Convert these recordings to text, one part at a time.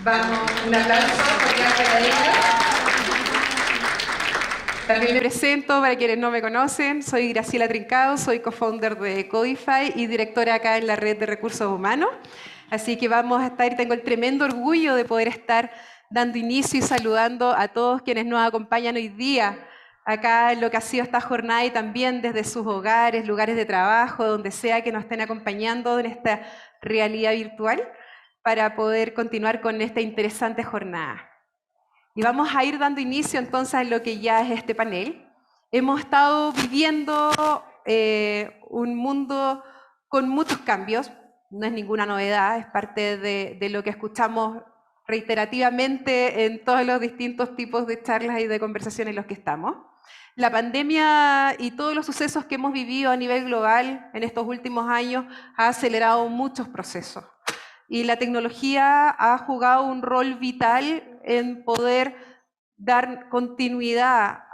Vamos, un aplauso cordial para ellos. También me presento para quienes no me conocen, soy Graciela Trincado, soy co-founder de Codify y directora acá en la red de recursos humanos. Así que vamos a estar, tengo el tremendo orgullo de poder estar dando inicio y saludando a todos quienes nos acompañan hoy día acá en lo que ha sido esta jornada y también desde sus hogares, lugares de trabajo, donde sea que nos estén acompañando en esta realidad virtual para poder continuar con esta interesante jornada. Y vamos a ir dando inicio entonces a lo que ya es este panel. Hemos estado viviendo un mundo con muchos cambios, no es ninguna novedad, es parte de lo que escuchamos reiterativamente en todos los distintos tipos de charlas y de conversaciones en los que estamos. La pandemia y todos los sucesos que hemos vivido a nivel global en estos últimos años ha acelerado muchos procesos. Y la tecnología ha jugado un rol vital en poder dar continuidad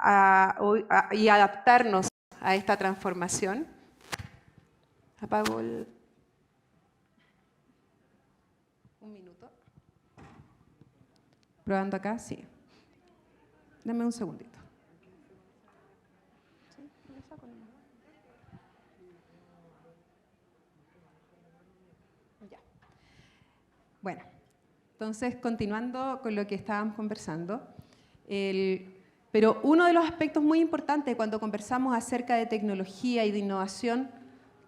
y adaptarnos a esta transformación. Apago el... Un minuto. Probando acá, sí. Dame un segundito. Bueno, entonces continuando con lo que estábamos conversando, pero uno de los aspectos muy importantes cuando conversamos acerca de tecnología y de innovación,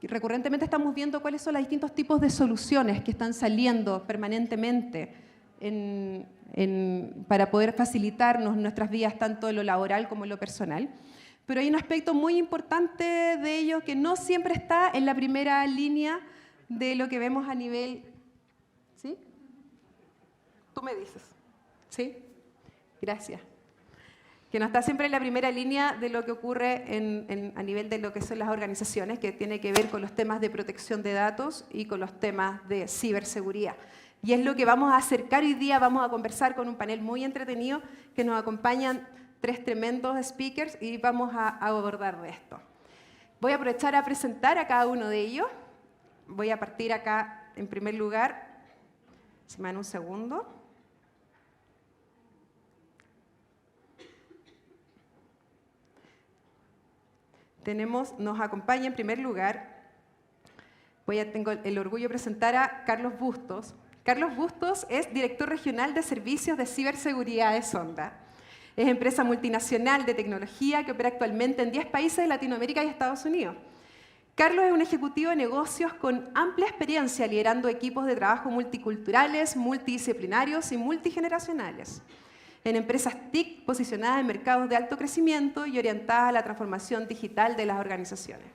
recurrentemente estamos viendo cuáles son los distintos tipos de soluciones que están saliendo permanentemente para poder facilitarnos nuestras vidas tanto en lo laboral como en lo personal. Pero hay un aspecto muy importante de ello que no siempre está en la primera línea de lo que vemos a nivel... ¿Sí? Tú me dices. ¿Sí? Gracias. Que no está siempre en la primera línea de lo que ocurre a nivel de lo que son las organizaciones, que tiene que ver con los temas de protección de datos y con los temas de ciberseguridad. Y es lo que vamos a acercar hoy día, vamos a conversar con un panel muy entretenido, que nos acompañan 3 tremendos speakers y vamos a abordar de esto. Voy a aprovechar a presentar a cada uno de ellos. Voy a partir acá, en primer lugar, si me dan un segundo. Nos acompaña en primer lugar, tengo el orgullo de presentar a Carlos Bustos. Carlos Bustos es director regional de servicios de ciberseguridad de Sonda. Es empresa multinacional de tecnología que opera actualmente en 10 países de Latinoamérica y Estados Unidos. Carlos es un ejecutivo de negocios con amplia experiencia liderando equipos de trabajo multiculturales, multidisciplinarios y multigeneracionales en empresas TIC posicionadas en mercados de alto crecimiento y orientadas a la transformación digital de las organizaciones.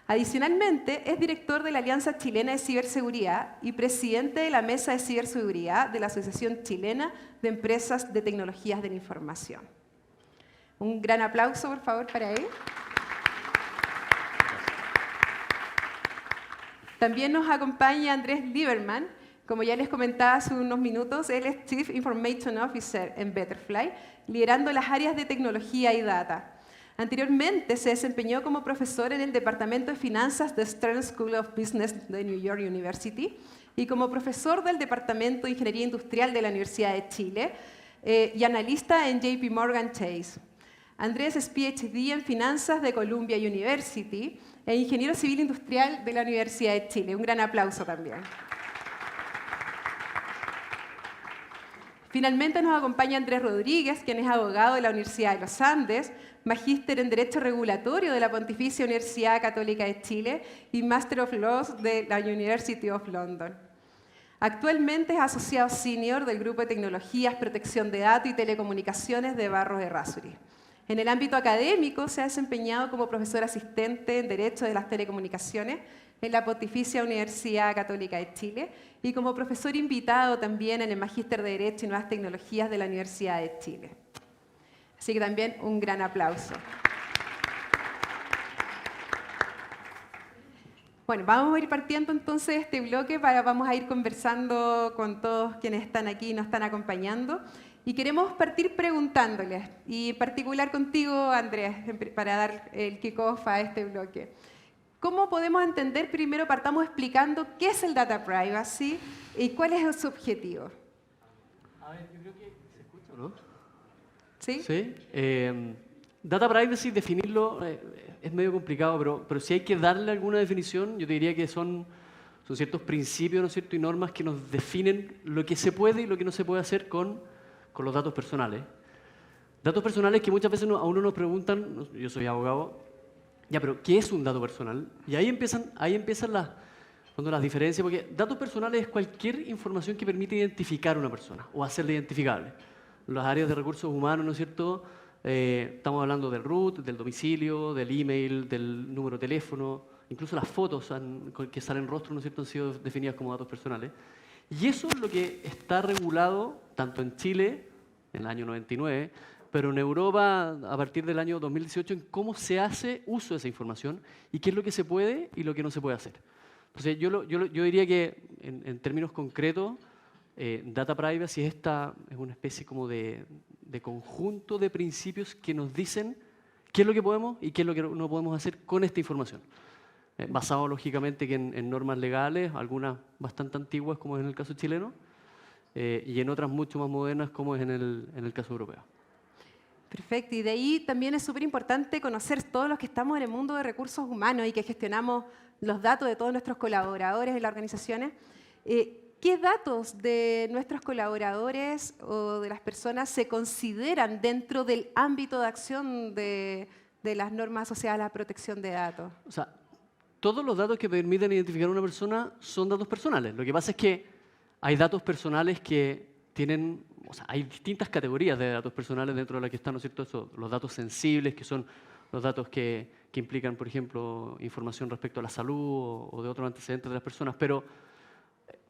Adicionalmente, es director de la Alianza Chilena de Ciberseguridad y presidente de la Mesa de Ciberseguridad de la Asociación Chilena de Empresas de Tecnologías de la Información. Un gran aplauso, por favor, para él. También nos acompaña Andrés Lieberman. Como ya les comentaba hace unos minutos, él es Chief Information Officer en Betterfly, liderando las áreas de tecnología y data. Anteriormente se desempeñó como profesor en el Departamento de Finanzas de Stern School of Business de New York University y como profesor del Departamento de Ingeniería Industrial de la Universidad de Chile y analista en JP Morgan Chase. Andrés es PhD en Finanzas de Columbia University e ingeniero civil industrial de la Universidad de Chile. Un gran aplauso también. Finalmente nos acompaña Andrés Rodríguez, quien es abogado de la Universidad de los Andes, magíster en Derecho Regulatorio de la Pontificia Universidad Católica de Chile y Master of Laws de la University of London. Actualmente es asociado senior del Grupo de Tecnologías, Protección de Datos y Telecomunicaciones de Barros Errázuriz. En el ámbito académico se ha desempeñado como profesor asistente en Derecho de las Telecomunicaciones en la Pontificia Universidad Católica de Chile y como profesor invitado también en el Magíster de Derecho y Nuevas Tecnologías de la Universidad de Chile. Así que también un gran aplauso. Bueno, vamos a ir partiendo entonces de este bloque, vamos a ir conversando con todos quienes están aquí y nos están acompañando. Y queremos partir preguntándoles, y en particular contigo, Andrés, para dar el kickoff a este bloque. ¿Cómo podemos entender? Primero partamos explicando qué es el Data Privacy y cuál es su objetivo. A ver, yo creo que se escucha, ¿no? ¿Sí? Sí. Data privacy, definirlo es medio complicado, pero si hay que darle alguna definición, yo te diría que son ciertos principios, ¿no es cierto?, y normas que nos definen lo que se puede y lo que no se puede hacer con los datos personales. Datos personales que muchas veces a uno nos preguntan, yo soy abogado, ya, pero ¿qué es un dato personal? Y ahí empiezan las diferencias, porque datos personales es cualquier información que permite identificar a una persona o hacerla identificable. Las áreas de recursos humanos, ¿no es cierto? Estamos hablando del root, del domicilio, del email, del número de teléfono, incluso las fotos que salen rostro, ¿no es cierto?, han sido definidas como datos personales. Y eso es lo que está regulado tanto en Chile, en el año 99, pero en Europa a partir del año 2018 en cómo se hace uso de esa información y qué es lo que se puede y lo que no se puede hacer. Entonces yo diría que en términos concretos, data privacy es una especie como de conjunto de principios que nos dicen qué es lo que podemos y qué es lo que no podemos hacer con esta información. Basado lógicamente que en normas legales, algunas bastante antiguas como es en el caso chileno, y en otras mucho más modernas como es en el caso europeo. Perfecto, y de ahí también es súper importante conocer todos los que estamos en el mundo de recursos humanos y que gestionamos los datos de todos nuestros colaboradores en las organizaciones. ¿Qué datos de nuestros colaboradores o de las personas se consideran dentro del ámbito de acción de las normas asociadas a la protección de datos? O sea, todos los datos que permiten identificar a una persona son datos personales. Lo que pasa es que hay datos personales que tienen, o sea, hay distintas categorías de datos personales dentro de las que están, ¿no es cierto?, los datos sensibles, que son los datos que implican, por ejemplo, información respecto a la salud o de otros antecedentes de las personas. Pero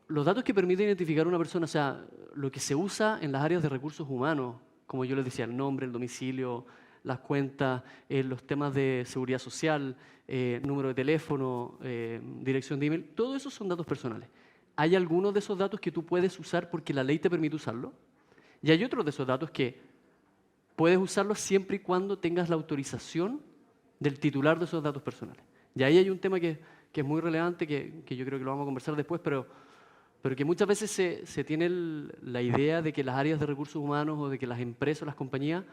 los datos que permiten identificar a una persona, o sea, lo que se usa en las áreas de recursos humanos, como yo les decía, el nombre, el domicilio, las cuentas, los temas de seguridad social, número de teléfono, dirección de email, todo eso son datos personales. Hay algunos de esos datos que tú puedes usar porque la ley te permite usarlo, y hay otros de esos datos que puedes usarlos siempre y cuando tengas la autorización del titular de esos datos personales. Y ahí hay un tema que es muy relevante, que yo creo que lo vamos a conversar después, pero que muchas veces se tiene la idea de que las áreas de recursos humanos o de que las empresas o las compañías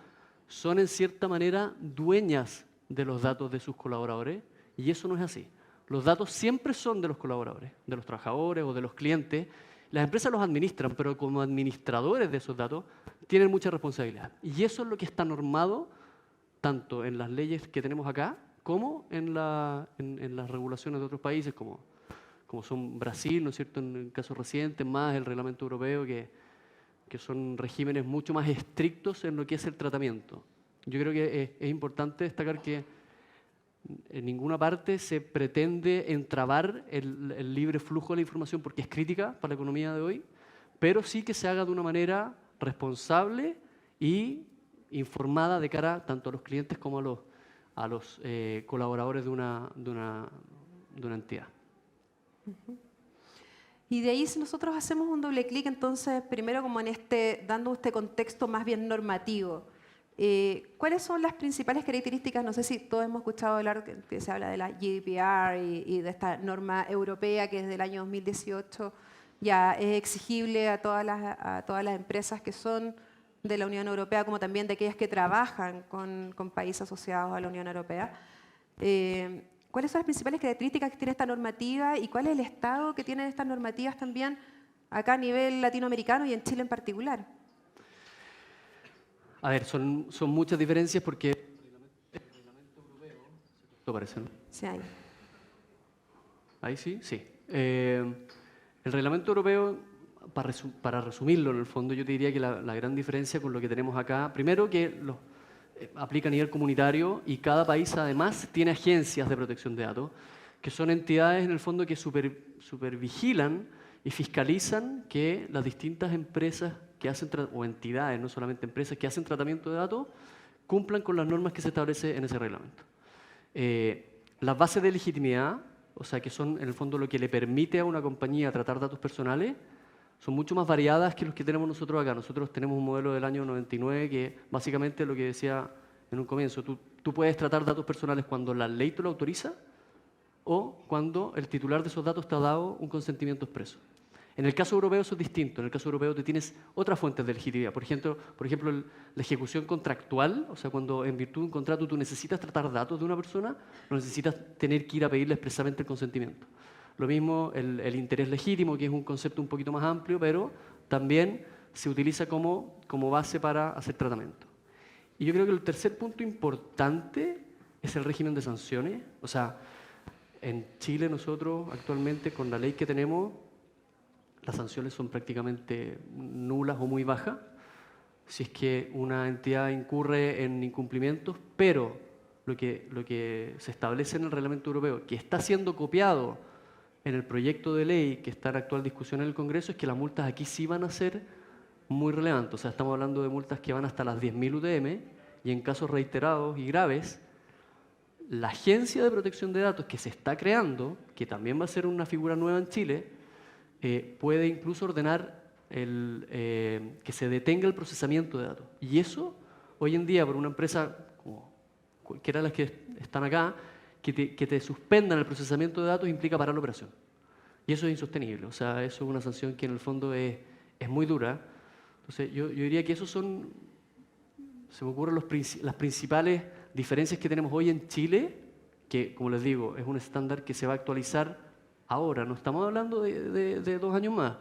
son en cierta manera dueñas de los datos de sus colaboradores, y eso no es así. Los datos siempre son de los colaboradores, de los trabajadores o de los clientes. Las empresas los administran, pero como administradores de esos datos tienen mucha responsabilidad. Y eso es lo que está normado tanto en las leyes que tenemos acá como en las regulaciones de otros países, como son Brasil, ¿no es cierto?, en el caso reciente, más el reglamento europeo, que son regímenes mucho más estrictos en lo que es el tratamiento. Yo creo que es importante destacar que en ninguna parte se pretende entrabar el libre flujo de la información porque es crítica para la economía de hoy, pero sí que se haga de una manera responsable y informada de cara tanto a los clientes como a los colaboradores de una entidad. Y de ahí si nosotros hacemos un doble clic, entonces, primero como dando este contexto más bien normativo, ¿cuáles son las principales características? No sé si todos hemos escuchado hablar que se habla de la GDPR y de esta norma europea que desde el año 2018 ya es exigible a todas las empresas que son de la Unión Europea, como también de aquellas que trabajan con países asociados a la Unión Europea. ¿Cuáles son las principales características que tiene esta normativa y cuál es el estado que tienen estas normativas también acá a nivel latinoamericano y en Chile en particular? A ver, son muchas diferencias porque el reglamento europeo, ¿esto parece, no? Sí, hay. Ahí sí, sí. El reglamento europeo, para resumirlo en el fondo, yo te diría que la gran diferencia con lo que tenemos acá, primero que aplica a nivel comunitario y cada país además tiene agencias de protección de datos, que son entidades en el fondo que supervigilan y fiscalizan que las distintas empresas que hacen, o entidades, no solamente empresas, que hacen tratamiento de datos, cumplan con las normas que se establece en ese reglamento. Las bases de legitimidad, o sea, que son en el fondo lo que le permite a una compañía tratar datos personales, son mucho más variadas que los que tenemos nosotros acá. Nosotros tenemos un modelo del año 99 que básicamente lo que decía en un comienzo, tú puedes tratar datos personales cuando la ley te lo autoriza o cuando el titular de esos datos te ha dado un consentimiento expreso. En el caso europeo eso es distinto. En el caso europeo tú tienes otras fuentes de legitimidad. Por ejemplo, la ejecución contractual, o sea, cuando en virtud de un contrato tú necesitas tratar datos de una persona, no necesitas tener que ir a pedirle expresamente el consentimiento. Lo mismo el interés legítimo, que es un concepto un poquito más amplio, pero también se utiliza como base para hacer tratamiento. Y yo creo que el tercer punto importante es el régimen de sanciones. O sea, en Chile nosotros actualmente con la ley que tenemos, las sanciones son prácticamente nulas o muy bajas si es que una entidad incurre en incumplimientos, pero lo que se establece en el reglamento europeo, que está siendo copiado en el proyecto de ley que está en actual discusión en el Congreso, es que las multas aquí sí van a ser muy relevantes. O sea, estamos hablando de multas que van hasta las 10.000 UTM y en casos reiterados y graves, la Agencia de Protección de Datos que se está creando, que también va a ser una figura nueva en Chile, puede incluso ordenar que se detenga el procesamiento de datos. Y eso, hoy en día, por una empresa como cualquiera de las que están acá, que te suspendan el procesamiento de datos implica parar la operación. Y eso es insostenible. O sea, eso es una sanción que en el fondo es muy dura. Entonces, yo diría que esos son, se me ocurren las principales diferencias que tenemos hoy en Chile, que, como les digo, es un estándar que se va a actualizar ahora. No estamos hablando de 2 años más.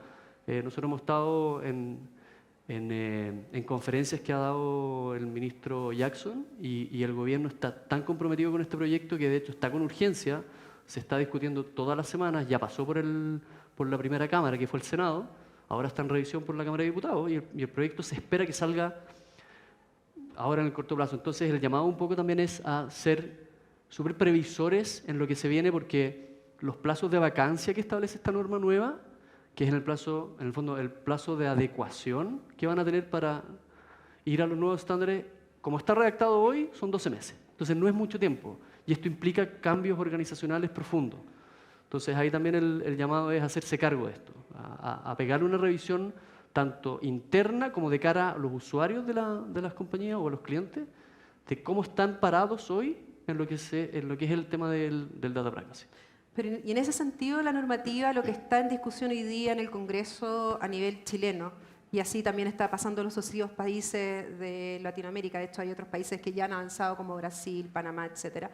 Nosotros hemos estado en conferencias que ha dado el ministro Jackson y el gobierno está tan comprometido con este proyecto que de hecho está con urgencia, se está discutiendo todas las semanas, ya pasó por la primera Cámara, que fue el Senado, ahora está en revisión por la Cámara de Diputados y el proyecto se espera que salga ahora en el corto plazo. Entonces el llamado un poco también es a ser súper previsores en lo que se viene, porque los plazos de vacancia que establece esta norma nueva, que es en el fondo el plazo de adecuación que van a tener para ir a los nuevos estándares, como está redactado hoy, son 12 meses. Entonces no es mucho tiempo y esto implica cambios organizacionales profundos. Entonces ahí también el llamado es hacerse cargo de esto, a pegarle una revisión tanto interna como de cara a los usuarios de las compañías o a los clientes, de cómo están parados hoy en lo que es el tema del data privacy. Pero, y en ese sentido, la normativa, lo que está en discusión hoy día en el Congreso a nivel chileno, y así también está pasando en los sucesivos países de Latinoamérica, de hecho hay otros países que ya han avanzado como Brasil, Panamá, etcétera,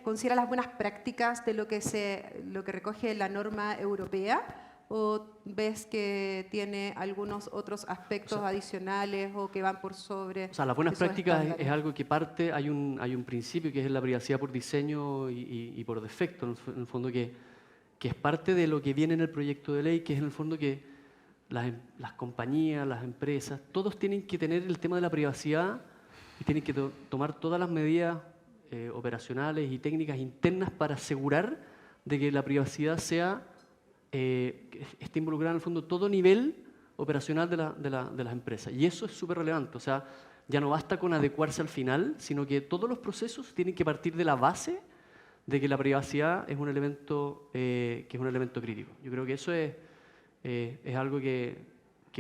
considera las buenas prácticas de lo que recoge la norma europea, o ves que tiene algunos otros aspectos adicionales o que van por sobre? O sea, las buenas prácticas es algo que parte, hay un principio que es la privacidad por diseño y por defecto, en el fondo que es parte de lo que viene en el proyecto de ley, que es en el fondo que las compañías, las empresas, todos tienen que tener el tema de la privacidad y tienen que tomar todas las medidas operacionales y técnicas internas para asegurar de que la privacidad esté involucrada en el fondo todo nivel operacional de las empresas. Y eso es súper relevante. O sea, ya no basta con adecuarse al final, sino que todos los procesos tienen que partir de la base de que la privacidad es un elemento crítico. Yo creo que eso es algo que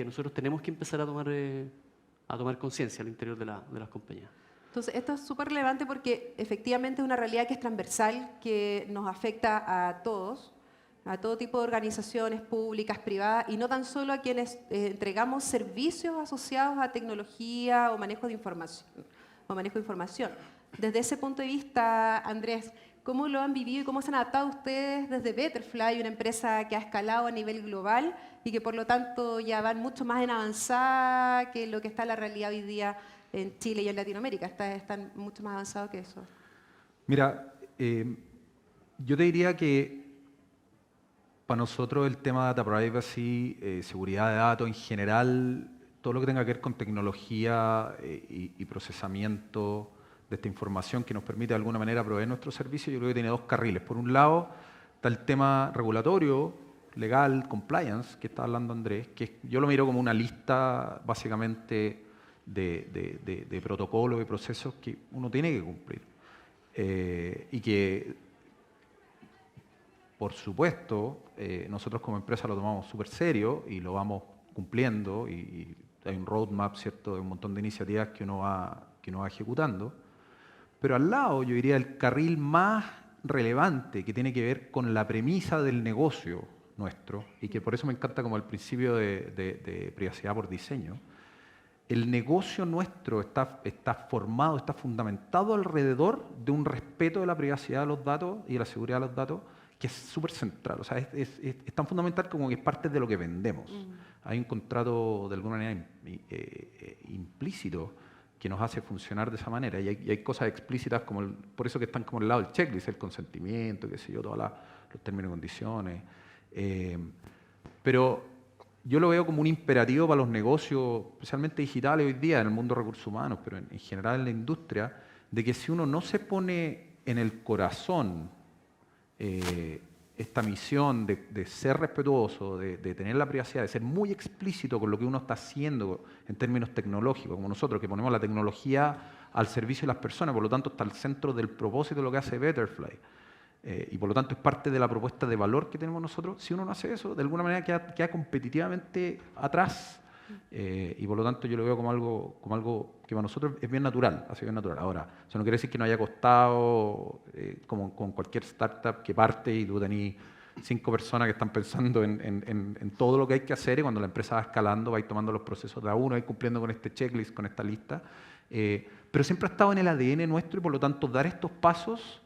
nosotros tenemos que empezar a tomar conciencia al interior de las compañías. Entonces, esto es súper relevante porque efectivamente es una realidad que es transversal, que nos afecta a todos, a todo tipo de organizaciones públicas, privadas, y no tan solo a quienes entregamos servicios asociados a tecnología o manejo de información. Desde ese punto de vista, Andrés, ¿cómo lo han vivido y cómo se han adaptado ustedes desde Betterfly, una empresa que ha escalado a nivel global y que por lo tanto ya van mucho más en avanzada que lo que está la realidad hoy día en Chile y en Latinoamérica? Están mucho más avanzados que eso. Mira, yo te diría que para nosotros el tema de data privacy, seguridad de datos en general, todo lo que tenga que ver con tecnología y procesamiento de esta información que nos permite de alguna manera proveer nuestro servicio, yo creo que tiene 2 carriles. Por un lado está el tema regulatorio, legal, compliance, que está hablando Andrés, que yo lo miro como una lista básicamente de protocolos y procesos que uno tiene que cumplir. Y que, por supuesto, nosotros como empresa lo tomamos súper serio y lo vamos cumpliendo y hay un roadmap, ¿cierto?, de un montón de iniciativas que uno va ejecutando. Pero al lado, yo diría, el carril más relevante que tiene que ver con la premisa del negocio nuestro, y que por eso me encanta como el principio de privacidad por diseño. El negocio nuestro está formado, está fundamentado alrededor de un respeto de la privacidad de los datos y de la seguridad de los datos, que es súper central. O sea, es tan fundamental como que es parte de lo que vendemos. Hay un contrato de alguna manera implícito que nos hace funcionar de esa manera. Y hay cosas explícitas, por eso que están como al lado del checklist, el consentimiento, qué sé yo, todos los términos y condiciones. Pero yo lo veo como un imperativo para los negocios, especialmente digitales hoy día, en el mundo de recursos humanos, pero en general en la industria, de que si uno no se pone en el corazón esta misión de ser respetuoso, de tener la privacidad, de ser muy explícito con lo que uno está haciendo en términos tecnológicos, como nosotros que ponemos la tecnología al servicio de las personas, por lo tanto está al centro del propósito de lo que hace Betterfly. Y por lo tanto es parte de la propuesta de valor que tenemos nosotros. Si uno no hace eso, de alguna manera queda competitivamente atrás. Y por lo tanto yo lo veo como algo que para nosotros es bien natural, ha sido bien natural. Ahora, eso no quiere decir que no haya costado, como con cualquier startup que parte y tú tenés 5 personas que están pensando en todo lo que hay que hacer, y cuando la empresa va escalando, vais tomando los procesos de a uno, vais cumpliendo con este checklist, con esta lista. Pero siempre ha estado en el ADN nuestro, y por lo tanto dar estos pasos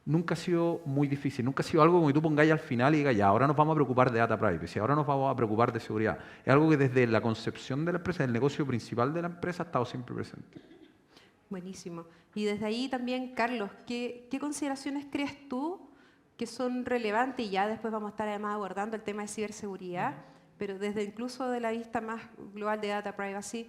nunca ha sido muy difícil, nunca ha sido algo como que tú pongáis al final y digas, ya, ahora nos vamos a preocupar de data privacy, ahora nos vamos a preocupar de seguridad. Es algo que desde la concepción de la empresa, del negocio principal de la empresa, ha estado siempre presente. Buenísimo. Y desde ahí también, Carlos, ¿qué consideraciones crees tú que son relevantes? Y ya después vamos a estar además abordando el tema de ciberseguridad, pero desde incluso de la vista más global de data privacy,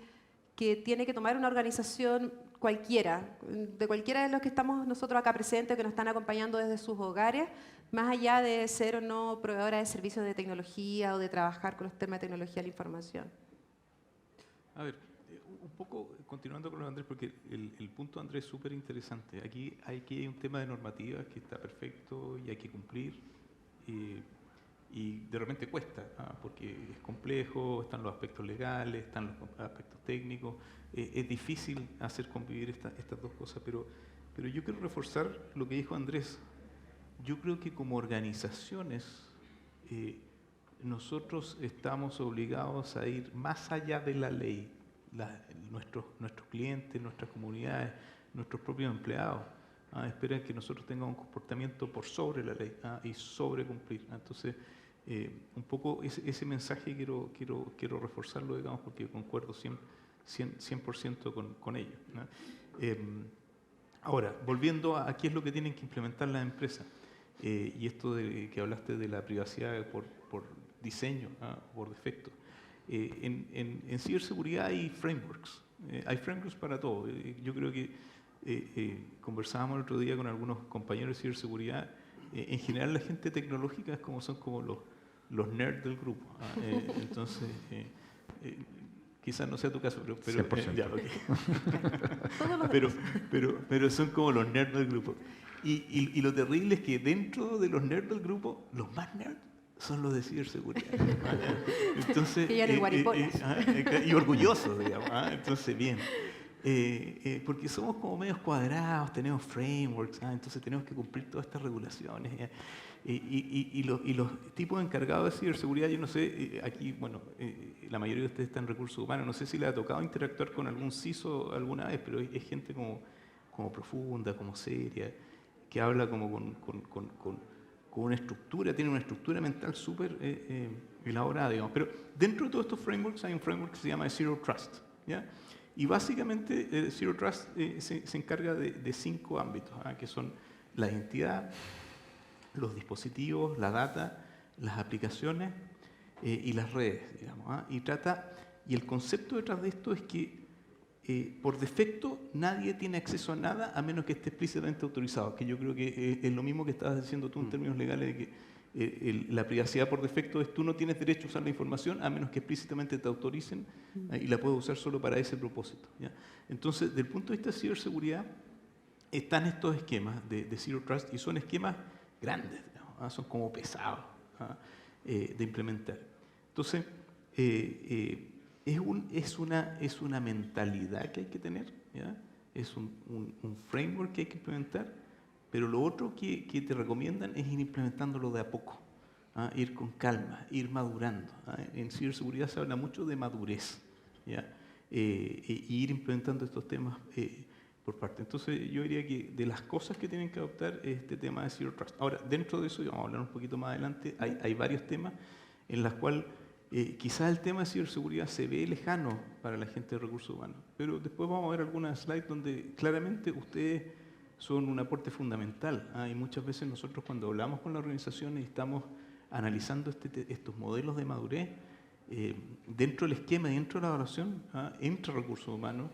que tiene que tomar una organización cualquiera, de cualquiera de los que estamos nosotros acá presentes, que nos están acompañando desde sus hogares, más allá de ser o no proveedora de servicios de tecnología o de trabajar con los temas de tecnología de la información. A ver, un poco continuando con lo de Andrés, porque el punto de Andrés es súper interesante. Aquí hay un tema de normativas que está perfecto y hay que cumplir. Y de repente cuesta, porque es complejo, están los aspectos legales, están los aspectos técnicos. Es difícil hacer convivir estas dos cosas, pero yo quiero reforzar lo que dijo Andrés. Yo creo que como organizaciones nosotros estamos obligados a ir más allá de la ley. Nuestros clientes, nuestras comunidades, nuestros propios empleados esperan que nosotros tengamos un comportamiento por sobre la ley y sobre cumplir. Entonces, un poco ese mensaje quiero reforzarlo, digamos, porque concuerdo 100% con ello, ¿no? Ahora, volviendo a qué es lo que tienen que implementar las empresas, y esto de que hablaste de la privacidad por diseño, por defecto. En ciberseguridad hay frameworks para todo. Yo creo que conversábamos el otro día con algunos compañeros de ciberseguridad. En general la gente tecnológica son como los nerds del grupo. Entonces, quizás no sea tu caso, pero 100%. Ya, okay. pero son como los nerds del grupo. Y lo terrible es que dentro de los nerds del grupo, los más nerds son los de ciberseguridad. Entonces, y orgullosos, digamos. Entonces, bien. Porque somos como medios cuadrados, tenemos frameworks, entonces tenemos que cumplir todas estas regulaciones. Y los tipos encargados de ciberseguridad, yo no sé, aquí, bueno, la mayoría de ustedes están en recursos humanos, no sé si les ha tocado interactuar con algún CISO alguna vez, pero es gente como profunda, como seria, que habla como con una estructura, tiene una estructura mental súper elaborada, digamos. Pero dentro de todos estos frameworks hay un framework que se llama Zero Trust, ¿ya? Y básicamente Zero Trust se encarga de 5 ámbitos, que son la identidad, los dispositivos, la data, las aplicaciones y las redes, digamos. Y el concepto detrás de esto es que por defecto nadie tiene acceso a nada a menos que esté explícitamente autorizado, que yo creo que es lo mismo que estabas diciendo tú en términos legales, de que la privacidad por defecto es tú no tienes derecho a usar la información a menos que explícitamente te autoricen y la puedes usar solo para ese propósito, ¿ya? Entonces, desde el punto de vista de ciberseguridad, están estos esquemas de Zero Trust y son esquemas grandes, digamos, son como pesados de implementar. Entonces, es una mentalidad que hay que tener, ¿ya? Es un framework que hay que implementar, pero lo otro que te recomiendan es ir implementándolo de a poco. ir con calma, ir madurando. En ciberseguridad se habla mucho de madurez, ¿ya? Y ir implementando estos temas por parte. Entonces yo diría que de las cosas que tienen que adoptar este tema de Zero Trust. Ahora, dentro de eso, y vamos a hablar un poquito más adelante, hay varios temas en los cuales quizás el tema de ciberseguridad se ve lejano para la gente de recursos humanos, pero después vamos a ver algunas slides donde claramente ustedes son un aporte fundamental. Y muchas veces nosotros cuando hablamos con las organizaciones y estamos analizando estos modelos de madurez, dentro del esquema, dentro de la evaluación, entra recursos humanos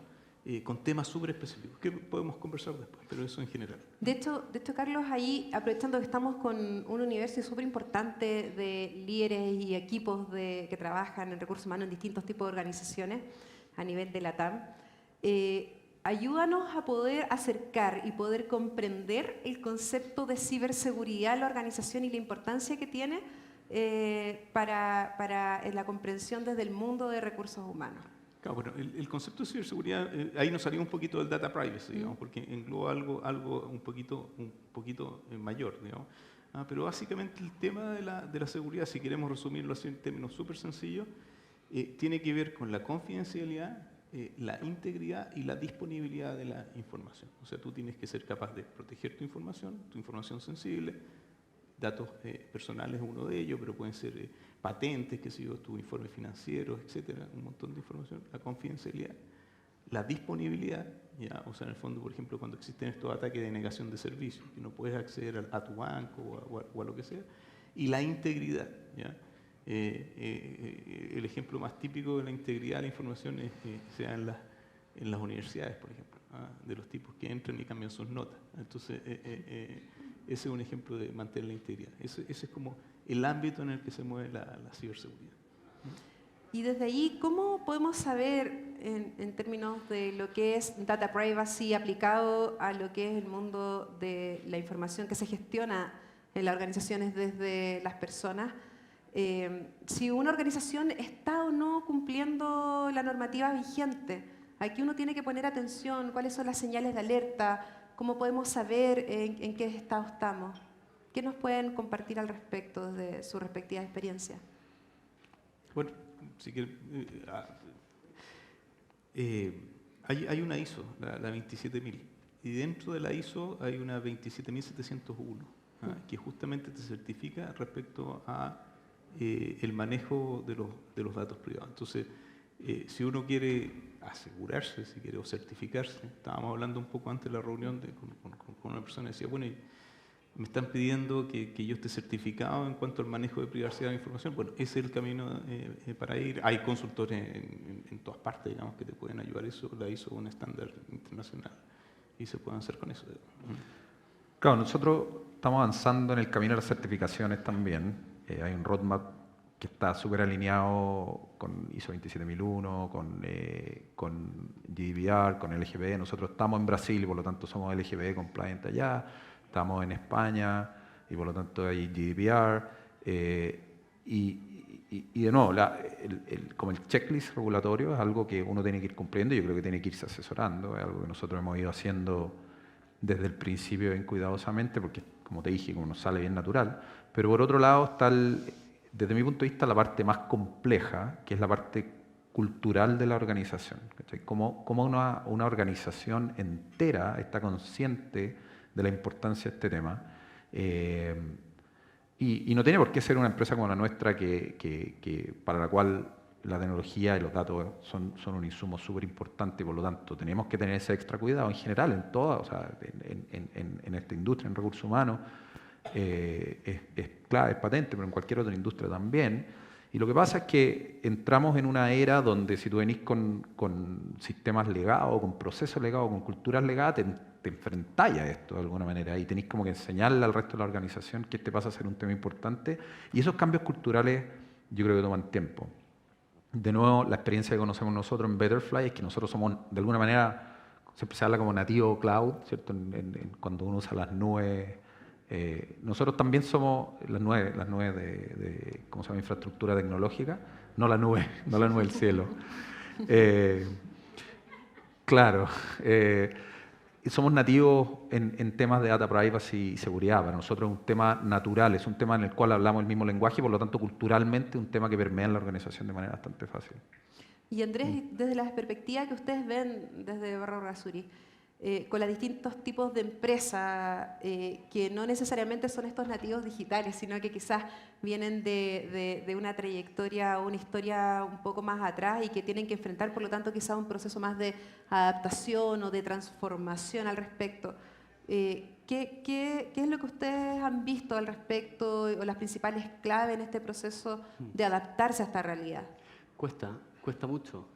con temas súper específicos, que podemos conversar después, pero eso en general. De hecho, Carlos, ahí, aprovechando que estamos con un universo súper importante de líderes y equipos que trabajan en recursos humanos en distintos tipos de organizaciones a nivel de la TAM, ayúdanos a poder acercar y poder comprender el concepto de ciberseguridad en la organización y la importancia que tiene para la comprensión desde el mundo de recursos humanos. Claro, bueno, el concepto de ciberseguridad, ahí nos salimos un poquito del data privacy, digamos, porque engloba algo un poquito mayor, digamos. Pero básicamente el tema de la seguridad, si queremos resumirlo así en términos súper sencillos, tiene que ver con la confidencialidad, la integridad y la disponibilidad de la información. O sea, tú tienes que ser capaz de proteger tu información sensible, datos personales es uno de ellos, pero pueden ser patentes, qué sé yo, tu informe financiero, etcétera, un montón de información, la confidencialidad, la disponibilidad, ¿ya? O sea, en el fondo, por ejemplo, cuando existen estos ataques de negación de servicios, que no puedes acceder a tu banco o a lo que sea, y la integridad, ¿ya? El ejemplo más típico de la integridad de la información se da en las universidades, por ejemplo, de los tipos que entran y cambian sus notas. Entonces, ese es un ejemplo de mantener la integridad. Ese es como el ámbito en el que se mueve la ciberseguridad. Y desde ahí, ¿cómo podemos saber, en términos de lo que es data privacy aplicado a lo que es el mundo de la información que se gestiona en las organizaciones desde las personas, si una organización está o no cumpliendo la normativa vigente? Aquí uno tiene que poner atención, cuáles son las señales de alerta, cómo podemos saber en qué estado estamos. ¿Qué nos pueden compartir al respecto desde su respectiva experiencia? Bueno, si quieren, hay una ISO, la 27000, y dentro de la ISO hay una 27701, que justamente te certifica respecto a el manejo de los datos privados. Entonces, si uno quiere asegurarse, si quiere o certificarse, estábamos hablando un poco antes de la reunión con una persona que decía, bueno, me están pidiendo que yo esté certificado en cuanto al manejo de privacidad de la información. Bueno, ese es el camino para ir. Hay consultores en todas partes, digamos, que te pueden ayudar. Eso la ISO un estándar internacional y se pueden hacer con eso. Claro, nosotros estamos avanzando en el camino de las certificaciones también. Hay un roadmap que está súper alineado con ISO 27001, con GDPR, con LGPD. Nosotros estamos en Brasil y por lo tanto somos LGPD compliant allá. Estamos en España y por lo tanto hay GDPR. Y de nuevo, como el checklist regulatorio es algo que uno tiene que ir cumpliendo y yo creo que tiene que irse asesorando. Es algo que nosotros hemos ido haciendo desde el principio bien cuidadosamente porque, como te dije, como nos sale bien natural. Pero por otro lado está, desde mi punto de vista, la parte más compleja, que es la parte cultural de la organización. Cómo una organización entera está consciente de la importancia de este tema. Y no tiene por qué ser una empresa como la nuestra para la cual la tecnología y los datos son un insumo súper importante y por lo tanto tenemos que tener ese extra cuidado en general, en toda, o sea, en esta industria, en recursos humanos, es clave, es patente, pero en cualquier otra industria también. Y lo que pasa es que entramos en una era donde si tú venís con sistemas legados, con procesos legados, con culturas legadas, te enfrentáis a esto de alguna manera y tenéis como que enseñarle al resto de la organización que este pasa a ser un tema importante. Y esos cambios culturales yo creo que toman tiempo. De nuevo, la experiencia que conocemos nosotros en Betterfly es que nosotros somos, de alguna manera, siempre se habla como nativo cloud, ¿cierto? Cuando uno usa las nubes. Nosotros también somos las nubes de ¿cómo se llama? Infraestructura tecnológica, no la nube del cielo. Claro. somos nativos en temas de data privacy y seguridad. Para nosotros es un tema natural, es un tema en el cual hablamos el mismo lenguaje, por lo tanto, culturalmente es un tema que permea en la organización de manera bastante fácil. Y Andrés, desde la perspectiva que ustedes ven desde Barra Urrasuri, con los distintos tipos de empresas que no necesariamente son estos nativos digitales, sino que quizás vienen de una trayectoria o una historia un poco más atrás y que tienen que enfrentar, por lo tanto, quizás un proceso más de adaptación o de transformación al respecto. ¿Qué es lo que ustedes han visto al respecto o las principales claves en este proceso de adaptarse a esta realidad? Cuesta mucho.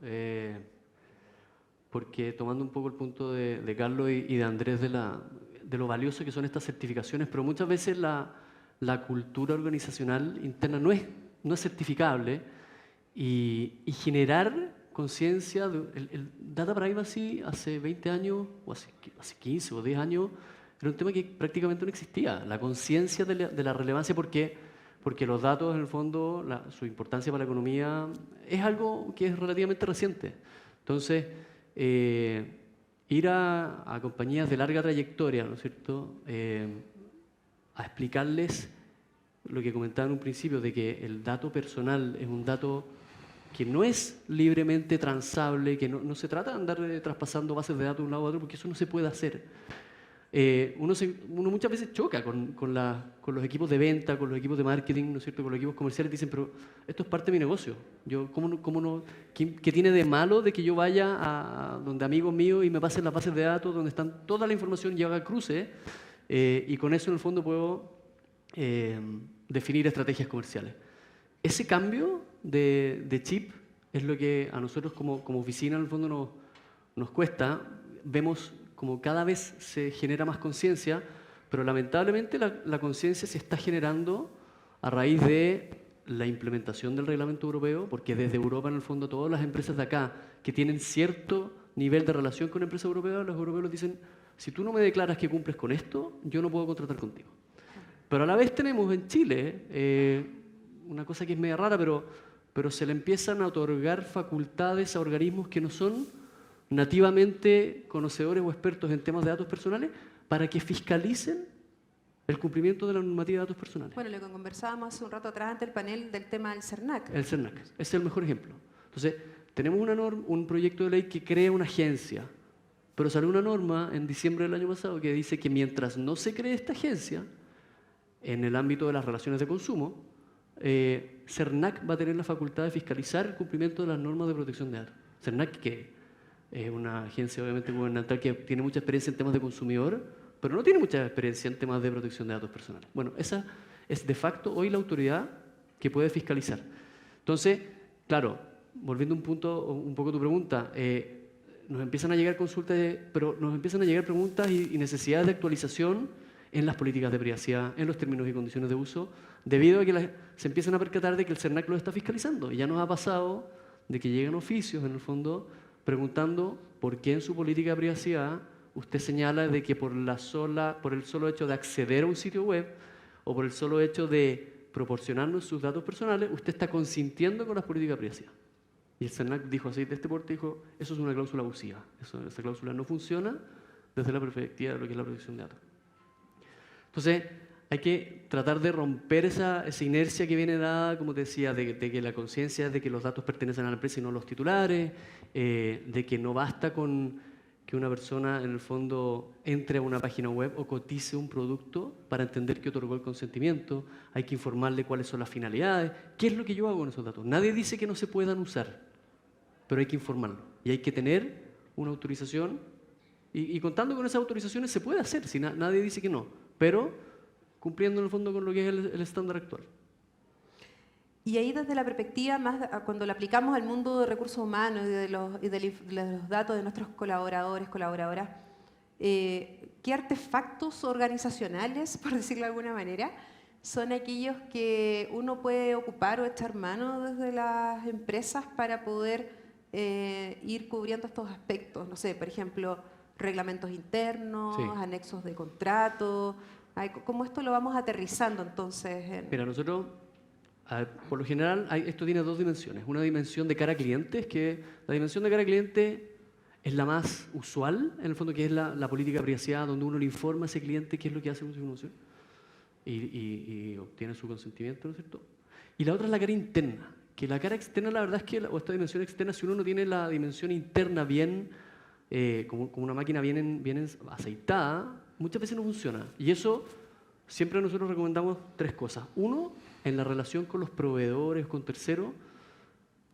Porque tomando un poco el punto de Carlos y de Andrés de lo valioso que son estas certificaciones, pero muchas veces la cultura organizacional interna no es certificable y generar conciencia. El data privacy hace 20 años, o hace 15 o 10 años, era un tema que prácticamente no existía. La conciencia de la relevancia, porque los datos, en el fondo, su importancia para la economía es algo que es relativamente reciente. Entonces, ir a compañías de larga trayectoria, ¿no es cierto?, a explicarles lo que comentaba en un principio, de que el dato personal es un dato que no es libremente transable, que no se trata de andar traspasando bases de datos de un lado a otro, porque eso no se puede hacer. Uno muchas veces choca con los equipos de venta, con los equipos de marketing, ¿no es cierto?, con los equipos comerciales, dicen, pero esto es parte de mi negocio. ¿Qué tiene de malo de que yo vaya a donde amigos míos y me pasen las bases de datos donde están toda la información y haga cruce? Y con eso, en el fondo, puedo definir estrategias comerciales. Ese cambio de chip es lo que a nosotros como oficina, en el fondo, nos cuesta. Vemos como cada vez se genera más conciencia, pero lamentablemente la conciencia se está generando a raíz de la implementación del reglamento europeo, porque desde Europa, en el fondo, todas las empresas de acá que tienen cierto nivel de relación con empresas europeas, los europeos les dicen, si tú no me declaras que cumples con esto, yo no puedo contratar contigo. Pero a la vez tenemos en Chile una cosa que es media rara, pero se le empiezan a otorgar facultades a organismos que no son nativamente conocedores o expertos en temas de datos personales para que fiscalicen el cumplimiento de la normativa de datos personales. Bueno, lo que conversábamos hace un rato atrás ante el panel del tema del CERNAC. El CERNAC, ese es el mejor ejemplo. Entonces, tenemos un proyecto de ley que crea una agencia, pero salió una norma en diciembre del año pasado que dice que mientras no se cree esta agencia, en el ámbito de las relaciones de consumo, CERNAC va a tener la facultad de fiscalizar el cumplimiento de las normas de protección de datos. CERNAC, que es una agencia obviamente gubernamental que tiene mucha experiencia en temas de consumidor, pero no tiene mucha experiencia en temas de protección de datos personales. Bueno, esa es de facto hoy la autoridad que puede fiscalizar. Entonces, claro, volviendo un poco a tu pregunta, nos empiezan a llegar consultas, pero nos empiezan a llegar preguntas y necesidades de actualización en las políticas de privacidad, en los términos y condiciones de uso, debido a que se empiezan a percatar de que el CERNAC lo está fiscalizando. Y ya nos ha pasado de que llegan oficios, en el fondo, preguntando por qué en su política de privacidad usted señala de que por el solo hecho de acceder a un sitio web o por el solo hecho de proporcionarnos sus datos personales, usted está consintiendo con las políticas de privacidad. Y el CERNAC dijo así, de este porte dijo, eso es una cláusula abusiva, esa cláusula no funciona desde la perspectiva de lo que es la protección de datos. Entonces, hay que tratar de romper esa inercia que viene dada, como te decía, de que la conciencia es de que los datos pertenecen a la empresa y no a los titulares, de que no basta con que una persona, en el fondo, entre a una página web o cotice un producto para entender que otorgó el consentimiento. Hay que informarle cuáles son las finalidades. ¿Qué es lo que yo hago con esos datos? Nadie dice que no se puedan usar, pero hay que informarlo. Y hay que tener una autorización. Y contando con esas autorizaciones se puede hacer, si nadie dice que no, pero cumpliendo en el fondo con lo que es el estándar actual. Y ahí desde la perspectiva, más cuando lo aplicamos al mundo de recursos humanos y de los datos de nuestros colaboradores, colaboradoras, ¿qué artefactos organizacionales, por decirlo de alguna manera, son aquellos que uno puede ocupar o echar mano desde las empresas para poder ir cubriendo estos aspectos? No sé, por ejemplo, reglamentos internos, sí, anexos de contrato. ¿Cómo esto lo vamos aterrizando entonces? Mira, nosotros, por lo general, esto tiene dos dimensiones. Una dimensión de cara a clientes, que la dimensión de cara a cliente es la más usual, en el fondo, que es la política de privacidad, donde uno le informa a ese cliente qué es lo que hace con su información y obtiene su consentimiento, ¿no es cierto? Y la otra es la cara interna, que la cara externa, la verdad es que, o esta dimensión externa, si uno no tiene la dimensión interna bien, como una máquina bien aceitada, muchas veces no funciona. Y eso, siempre nosotros recomendamos 3 cosas. Uno, en la relación con los proveedores, con terceros,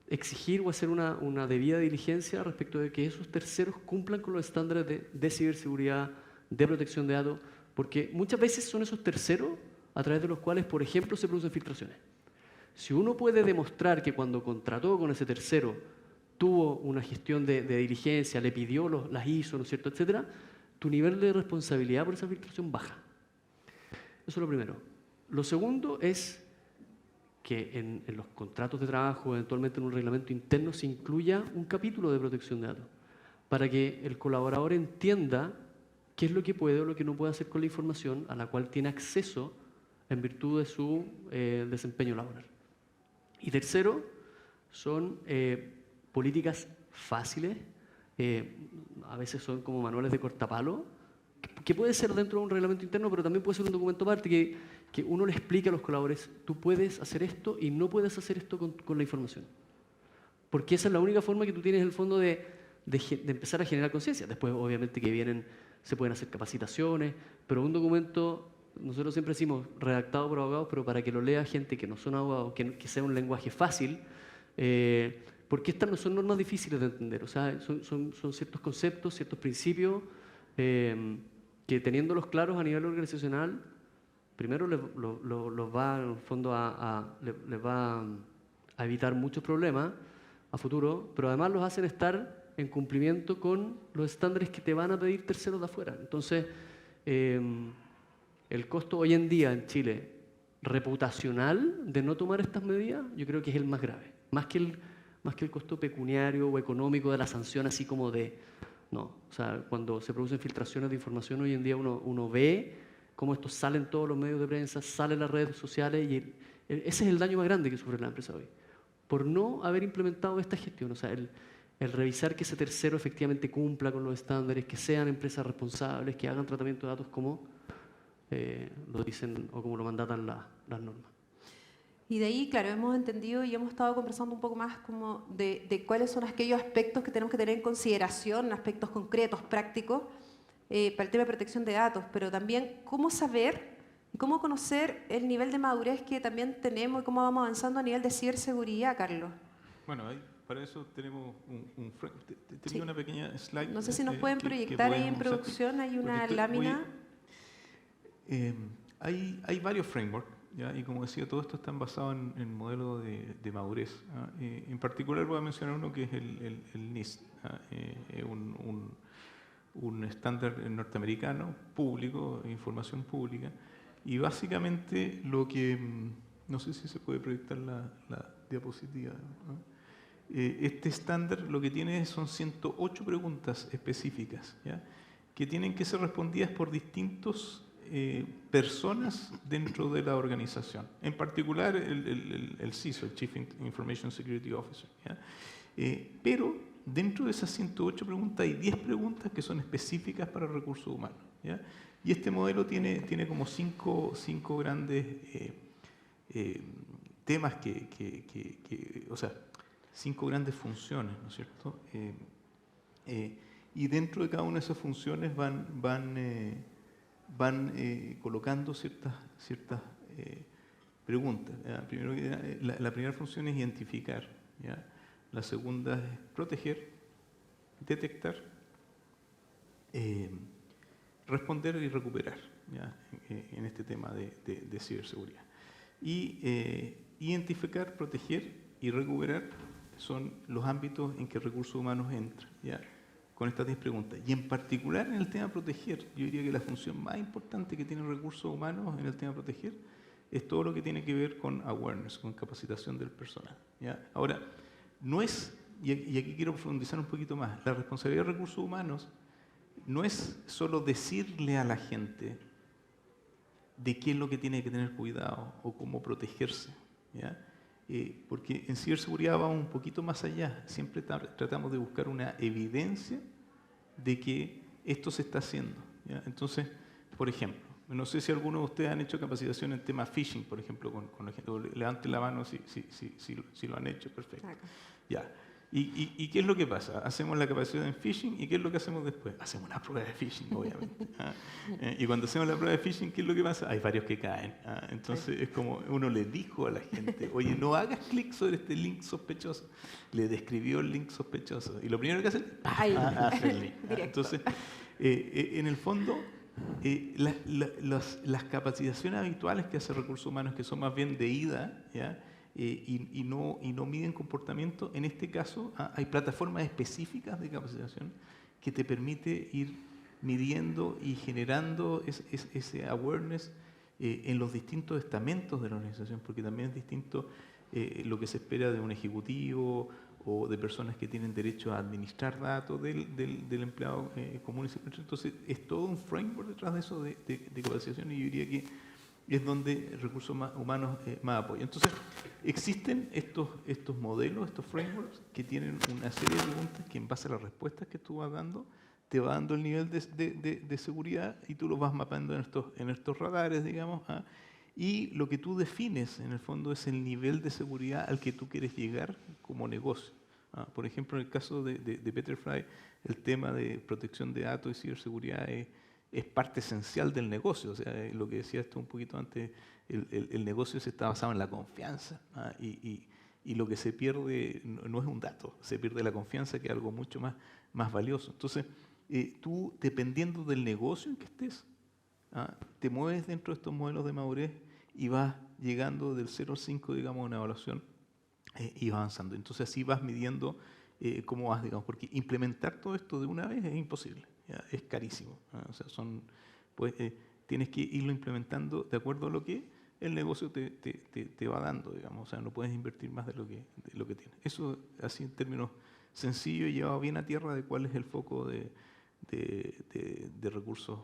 exigir o hacer una debida diligencia respecto de que esos terceros cumplan con los estándares de ciberseguridad, de protección de datos, porque muchas veces son esos terceros a través de los cuales, por ejemplo, se producen filtraciones. Si uno puede demostrar que cuando contrató con ese tercero tuvo una gestión de diligencia, le pidió las ISO, ¿no es cierto?, etcétera, tu nivel de responsabilidad por esa filtración baja. Eso es lo primero. Lo segundo es que en los contratos de trabajo, eventualmente en un reglamento interno, se incluya un capítulo de protección de datos, para que el colaborador entienda qué es lo que puede o lo que no puede hacer con la información a la cual tiene acceso en virtud de su desempeño laboral. Y tercero, son políticas fáciles, a veces son como manuales de cortapalo, que puede ser dentro de un reglamento interno, pero también puede ser un documento aparte que uno le explica a los colaboradores, tú puedes hacer esto y no puedes hacer esto con la información. Porque esa es la única forma que tú tienes en el fondo de empezar a generar conciencia. Después, obviamente, se pueden hacer capacitaciones, pero un documento, nosotros siempre decimos, redactado por abogados, pero para que lo lea gente que no son abogados, que sea un lenguaje fácil, porque estas no son normas difíciles de entender. O sea, son ciertos conceptos, ciertos principios, que teniéndolos claros a nivel organizacional, primero los va, en el fondo, les va a evitar muchos problemas a futuro, pero además los hacen estar en cumplimiento con los estándares que te van a pedir terceros de afuera. Entonces, el costo hoy en día en Chile reputacional de no tomar estas medidas, yo creo que es el más grave. Más que el costo pecuniario o económico de la sanción, así como de... No, o sea, cuando se producen filtraciones de información hoy en día uno ve cómo esto sale en todos los medios de prensa, sale en las redes sociales y ese es el daño más grande que sufre la empresa hoy. Por no haber implementado esta gestión, o sea, el revisar que ese tercero efectivamente cumpla con los estándares, que sean empresas responsables, que hagan tratamiento de datos como lo dicen o como lo mandatan las normas. Y de ahí, claro, hemos entendido y hemos estado conversando un poco más como de cuáles son aquellos aspectos que tenemos que tener en consideración, aspectos concretos, prácticos, para el tema de protección de datos, pero también cómo saber y cómo conocer el nivel de madurez que también tenemos y cómo vamos avanzando a nivel de ciberseguridad, Carlos. Bueno, para eso tenemos tenía Sí. una pequeña slide. No sé si nos pueden proyectar ahí en producción, hay una lámina. Hay varios frameworks, ¿ya? Y como decía, todo esto está basado en modelos de madurez, ¿ah? En particular voy a mencionar uno que es el NIST, ¿ah? Un estándar norteamericano, público, información pública, y básicamente lo que... No sé si se puede proyectar la diapositiva, ¿no? Este estándar lo que tiene son 108 preguntas específicas, ¿ya? Que tienen que ser respondidas por distintos personas dentro de la organización. En particular el CISO, el Chief Information Security Officer, ¿ya? Pero dentro de esas 108 preguntas hay 10 preguntas que son específicas para recursos humanos, ¿ya? Y este modelo tiene como cinco grandes temas o sea, 5 grandes funciones, ¿no es cierto? Y dentro de cada una de esas funciones van colocando ciertas preguntas, ¿ya? Primero, la primera función es identificar, ¿ya? La segunda es proteger, detectar, responder y recuperar, ¿ya? En este tema de ciberseguridad. Y identificar, proteger y recuperar son los ámbitos en que recursos humanos entran, ¿ya? Con estas 10 preguntas. Y en particular en el tema de proteger, yo diría que la función más importante que tienen recursos humanos en el tema de proteger es todo lo que tiene que ver con awareness, con capacitación del personal, ¿ya? Ahora, no es, y aquí quiero profundizar un poquito más, la responsabilidad de recursos humanos no es solo decirle a la gente de qué es lo que tiene que tener cuidado o cómo protegerse, ¿ya? Porque en ciberseguridad vamos un poquito más allá. Siempre tratamos de buscar una evidencia de que esto se está haciendo, ¿ya? Entonces, por ejemplo, no sé si algunos de ustedes han hecho capacitación en tema phishing, por ejemplo, con la gente. Levanten la mano si lo han hecho, perfecto. Ya. ¿Y qué es lo que pasa? Hacemos la capacitación en phishing y ¿qué es lo que hacemos después? Hacemos una prueba de phishing, obviamente. Y cuando hacemos la prueba de phishing, ¿qué es lo que pasa? Hay varios que caen. Entonces es como uno le dijo a la gente, oye, no hagas clic sobre este link sospechoso. Le describió el link sospechoso. Y lo primero que hace es hacer el link. Entonces, en el fondo, las capacitaciones habituales que hace Recursos Humanos, que son más bien de ida, ¿ya? Y no miden comportamiento, en este caso hay plataformas específicas de capacitación que te permite ir midiendo y generando ese awareness en los distintos estamentos de la organización, porque también es distinto lo que se espera de un ejecutivo o de personas que tienen derecho a administrar datos del empleado común y silvestre. Entonces, es todo un framework detrás de eso de capacitación, y yo diría que es donde Recursos Humanos más apoya. Entonces, existen estos modelos, estos frameworks, que tienen una serie de preguntas que en base a las respuestas que tú vas dando, te va dando el nivel de seguridad y tú los vas mapeando en estos radares, digamos. Y lo que tú defines, en el fondo, es el nivel de seguridad al que tú quieres llegar como negocio. Por ejemplo, en el caso de Betterfly, el tema de protección de datos y ciberseguridad es parte esencial del negocio. O sea, lo que decía esto un poquito antes, el negocio se está basado en la confianza, y lo que se pierde no es un dato, se pierde la confianza, que es algo mucho más valioso. Entonces, tú, dependiendo del negocio en que estés, te mueves dentro de estos modelos de madurez y vas llegando del 0 al 5, digamos, una evaluación, y vas avanzando. Entonces, así vas midiendo cómo vas, digamos, porque implementar todo esto de una vez es imposible. ¿Ya? Es carísimo. O sea, tienes que irlo implementando de acuerdo a lo que el negocio te va dando, digamos. O sea, no puedes invertir más de lo que tienes. Eso, así en términos sencillos, y llevado bien a tierra de cuál es el foco de recursos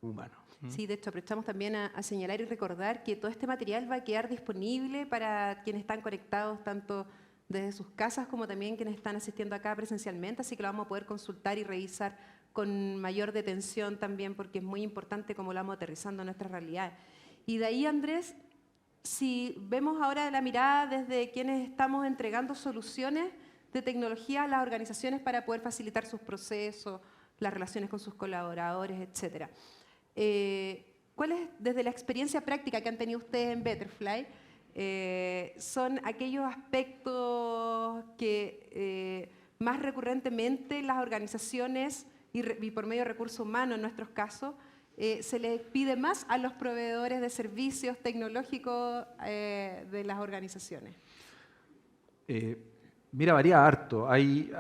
humanos. Sí, de hecho, aprovechamos también a señalar y recordar que todo este material va a quedar disponible para quienes están conectados tanto desde sus casas como también quienes están asistiendo acá presencialmente, así que lo vamos a poder consultar y revisar con mayor detención también, porque es muy importante cómo lo vamos aterrizando en nuestra realidad. Y de ahí, Andrés, si vemos ahora la mirada desde quienes estamos entregando soluciones de tecnología a las organizaciones para poder facilitar sus procesos, las relaciones con sus colaboradores, etcétera. ¿Cuáles, desde la experiencia práctica que han tenido ustedes en Betterfly, son aquellos aspectos que más recurrentemente las organizaciones y por medio de recursos humanos, en nuestros casos, se les pide más a los proveedores de servicios tecnológicos de las organizaciones? Mira, varía harto. Hay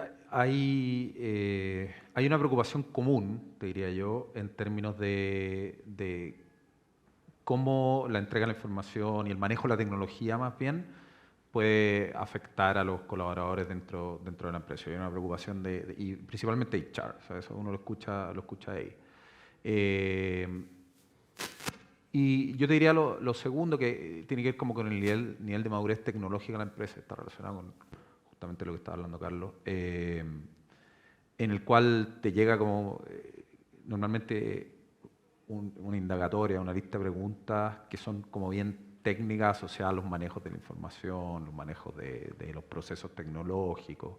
una preocupación común, te diría yo, en términos de cómo la entrega de la información y el manejo de la tecnología, más bien, puede afectar a los colaboradores dentro de la empresa. Hay una preocupación y principalmente HR, o sea, eso uno lo escucha ahí. Y yo te diría lo segundo, que tiene que ver como con el nivel de madurez tecnológica de la empresa, está relacionado con justamente lo que estaba hablando Carlos, en el cual te llega como normalmente una indagatoria, una lista de preguntas que son como bien técnicas asociadas a los manejos de la información, los manejos de los procesos tecnológicos.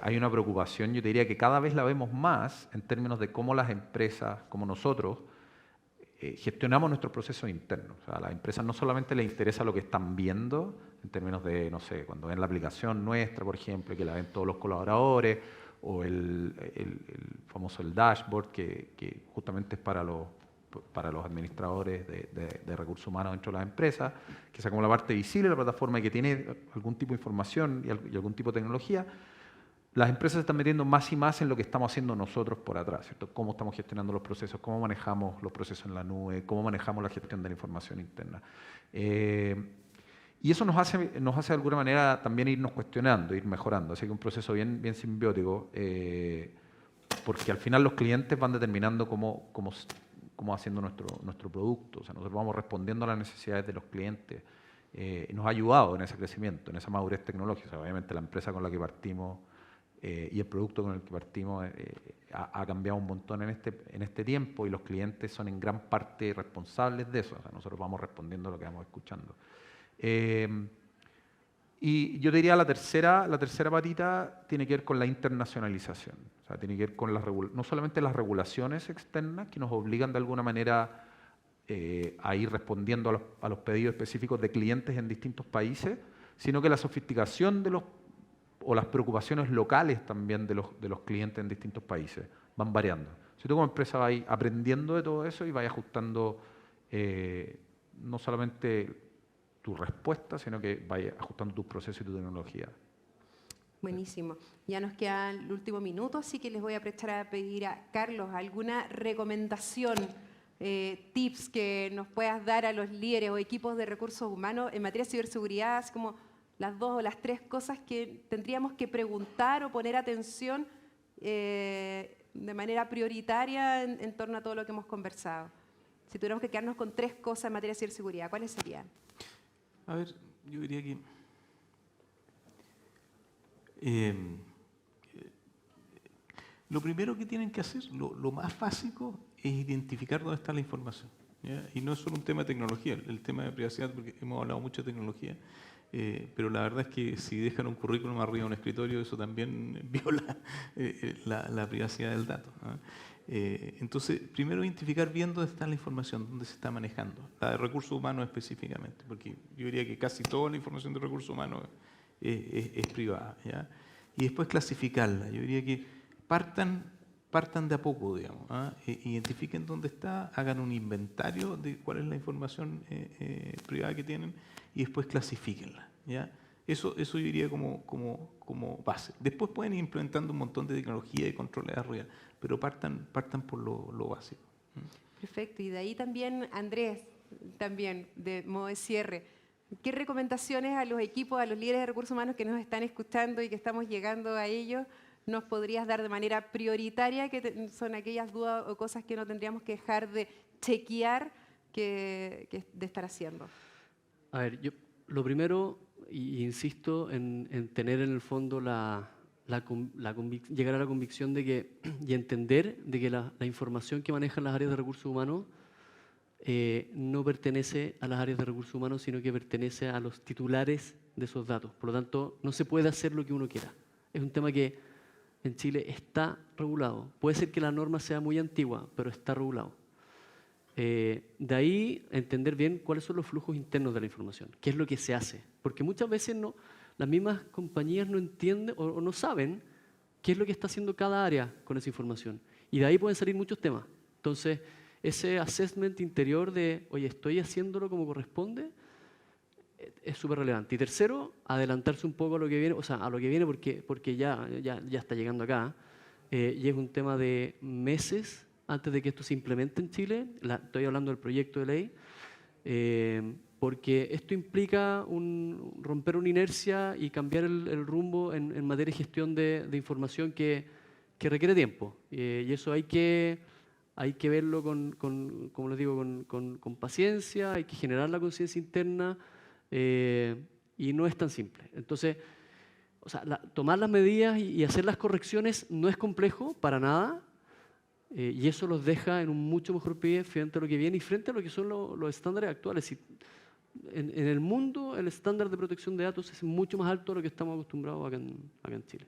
Hay una preocupación, yo te diría que cada vez la vemos más en términos de cómo las empresas, como nosotros, gestionamos nuestros procesos internos. O sea, a las empresas no solamente les interesa lo que están viendo, en términos de, no sé, cuando ven la aplicación nuestra, por ejemplo, que la ven todos los colaboradores, o el famoso dashboard, que justamente es para los administradores de recursos humanos dentro de las empresas, que sea como la parte visible de la plataforma y que tiene algún tipo de información y algún tipo de tecnología. Las empresas se están metiendo más y más en lo que estamos haciendo nosotros por atrás, ¿cierto? Cómo estamos gestionando los procesos, cómo manejamos los procesos en la nube, cómo manejamos la gestión de la información interna. Y eso nos hace de alguna manera también irnos cuestionando, ir mejorando. Así que un proceso bien simbiótico, porque al final los clientes van determinando cómo haciendo nuestro producto. O sea, nosotros vamos respondiendo a las necesidades de los clientes. Y nos ha ayudado en ese crecimiento, en esa madurez tecnológica. O sea, obviamente la empresa con la que partimos y el producto con el que partimos ha cambiado un montón en este tiempo y los clientes son en gran parte responsables de eso. O sea, nosotros vamos respondiendo a lo que vamos escuchando. Y yo diría la tercera patita tiene que ver con la internacionalización. O sea, tiene que ver con no solamente las regulaciones externas que nos obligan de alguna manera a ir respondiendo a los pedidos específicos de clientes en distintos países, sino que la sofisticación o las preocupaciones locales también de los clientes en distintos países van variando. Si tú como empresa vas aprendiendo de todo eso y vas ajustando no solamente tu respuesta, sino que vayas ajustando tus procesos y tu tecnología. Buenísimo. Ya nos queda el último minuto, así que les voy a prestar a pedir a Carlos alguna recomendación, tips que nos puedas dar a los líderes o equipos de recursos humanos en materia de ciberseguridad, así como las 2 o las 3 cosas que tendríamos que preguntar o poner atención de manera prioritaria en torno a todo lo que hemos conversado. Si tuviéramos que quedarnos con 3 cosas en materia de ciberseguridad, ¿cuáles serían? A ver, yo diría que lo primero que tienen que hacer, lo más básico, es identificar dónde está la información, ¿ya? Y no es solo un tema de tecnología, el tema de privacidad, porque hemos hablado mucho de tecnología, pero la verdad es que si dejan un currículum arriba de un escritorio, eso también viola la privacidad del dato, ¿no? Entonces, primero identificar bien dónde está la información, dónde se está manejando, la de recursos humanos específicamente, porque yo diría que casi toda la información de recursos humanos es privada, ¿ya? Y después clasificarla. Yo diría que partan de a poco, digamos, ¿ah? Identifiquen dónde está, hagan un inventario de cuál es la información privada que tienen y después clasifíquenla, ¿ya? Eso yo diría como base. Después pueden ir implementando un montón de tecnología y controles de ruido, pero partan por lo básico. Perfecto. Y de ahí también, Andrés, también de modo de cierre, ¿qué recomendaciones a los equipos, a los líderes de recursos humanos que nos están escuchando y que estamos llegando a ellos, nos podrías dar de manera prioritaria, que son aquellas dudas o cosas que no tendríamos que dejar de chequear de estar haciendo? A ver, yo lo primero, y insisto en tener en el fondo llegar a la convicción de que, y entender de que la información que manejan las áreas de recursos humanos no pertenece a las áreas de recursos humanos, sino que pertenece a los titulares de esos datos. Por lo tanto, no se puede hacer lo que uno quiera. Es un tema que en Chile está regulado. Puede ser que la norma sea muy antigua, pero está regulado. De ahí entender bien cuáles son los flujos internos de la información, qué es lo que se hace. Porque muchas veces las mismas compañías no entienden o no saben qué es lo que está haciendo cada área con esa información. Y de ahí pueden salir muchos temas. Entonces, ese assessment interior de, oye, ¿estoy haciéndolo como corresponde? Es súper relevante. Y tercero, adelantarse un poco a lo que viene, porque ya está llegando acá, y es un tema de meses antes de que esto se implemente en Chile. Estoy hablando del proyecto de ley, porque esto implica romper una inercia y cambiar el rumbo en materia de gestión de información que requiere tiempo. Y eso hay que verlo como les digo, con paciencia, hay que generar la conciencia interna, y no es tan simple. Entonces, o sea, tomar las medidas y hacer las correcciones no es complejo para nada, y eso los deja en un mucho mejor pie frente a lo que viene y frente a lo que son los estándares actuales. En el mundo el estándar de protección de datos es mucho más alto a lo que estamos acostumbrados acá en Chile.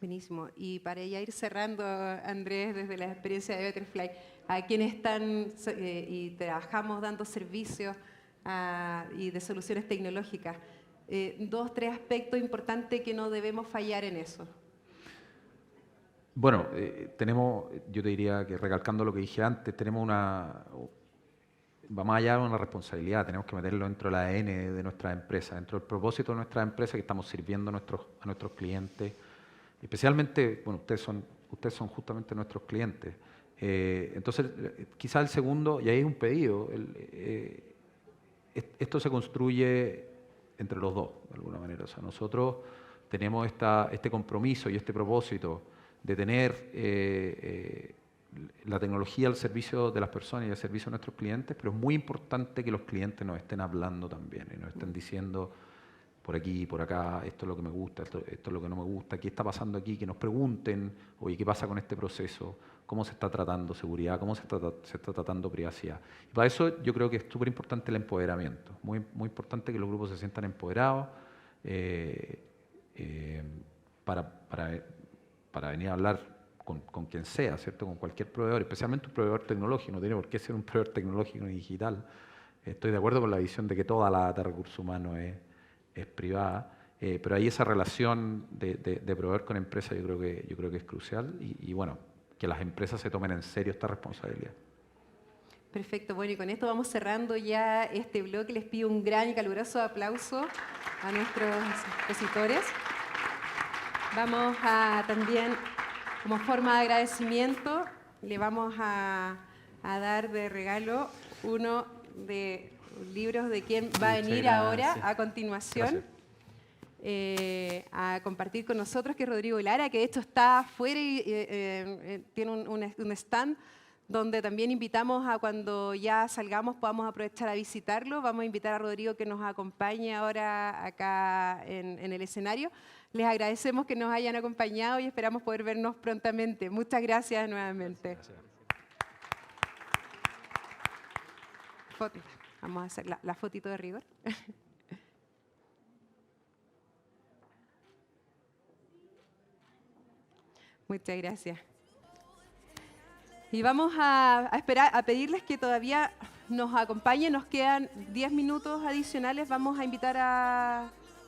Buenísimo. Y para ya ir cerrando, Andrés, desde la experiencia de Betterfly, a quienes están y trabajamos dando servicios y de soluciones tecnológicas, 2, 3 aspectos importantes que no debemos fallar en eso. Bueno, yo te diría que recalcando lo que dije antes, va más allá de una responsabilidad, tenemos que meterlo dentro del ADN de nuestras empresas, dentro del propósito de nuestras empresas que estamos sirviendo a nuestros clientes. Especialmente, bueno, ustedes son justamente nuestros clientes. Entonces, quizá el segundo, y ahí es un pedido, esto se construye entre los dos, de alguna manera. O sea, nosotros tenemos este compromiso y este propósito de tener la tecnología al servicio de las personas y al servicio de nuestros clientes, pero es muy importante que los clientes nos estén hablando también y nos estén diciendo, por aquí, por acá, esto es lo que me gusta, esto es lo que no me gusta, qué está pasando aquí, que nos pregunten, oye, ¿qué pasa con este proceso? ¿Cómo se está tratando seguridad? ¿Cómo se está tratando privacidad? Y para eso yo creo que es súper importante el empoderamiento, muy, muy importante que los grupos se sientan empoderados para venir a hablar con quien sea, ¿cierto? Con cualquier proveedor, especialmente un proveedor tecnológico, no tiene por qué ser un proveedor tecnológico ni digital. Estoy de acuerdo con la visión de que toda la data de recursos humanos es privada, pero ahí esa relación de proveedor con empresa yo creo que es crucial y bueno, que las empresas se tomen en serio esta responsabilidad. Perfecto, bueno, y con esto vamos cerrando ya este bloque. Les pido un gran y caluroso aplauso a nuestros expositores. Vamos a también, como forma de agradecimiento, le vamos a dar de regalo uno de los libros de quien va a venir ahora a continuación a compartir con nosotros, que es Rodrigo Lara, que de hecho está afuera y tiene un stand donde también invitamos a cuando ya salgamos podamos aprovechar a visitarlo. Vamos a invitar a Rodrigo que nos acompañe ahora acá en el escenario. Les agradecemos que nos hayan acompañado y esperamos poder vernos prontamente. Muchas gracias nuevamente. Gracias. Vamos a hacer la fotito de rigor. Muchas gracias. Y vamos a esperar, a pedirles que todavía nos acompañen. Nos quedan 10 minutos adicionales. Vamos a invitar a